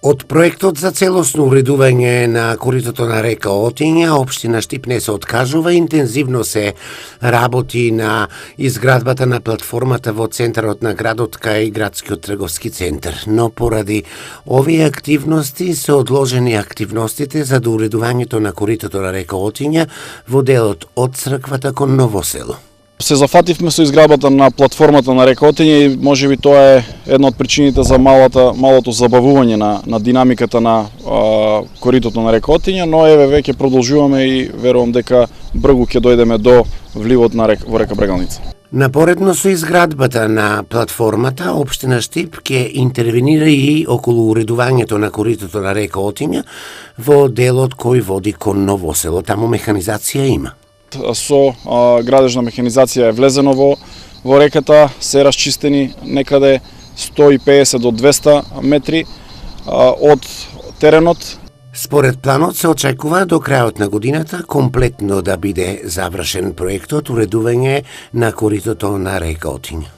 Од проектот за целосно уредување на коритото на река Отиња, општина Штип не се откажува, интензивно се работи на изградбата на платформата во центарот на градот кај градскиот трговски центар. Но поради овие активности се одложени активностите за доуредувањето на коритото на река Отиња во делот од црквата кон Ново село. Се зафативме со изградбата на платформата на река Отиња и можеби тоа е една од причините за малото забавување на динамиката на коритото на река Отиња, но еве веќе продолжуваме и верувам дека бргу ќе дојдеме до вливот во река Брегалница. Напоредно со изградбата на платформата, општина Штип ќе интервенира и околу уредувањето на коритото на река Отиња во делот кој води кон Ново село. Таму механизација има. Со градежна механизација е влезено во реката, се расчистени некаде 150 до 200 метри од теренот. Според планот се очекува до крајот на годината комплетно да биде завршен проектот уредување на коритото на река Отиња.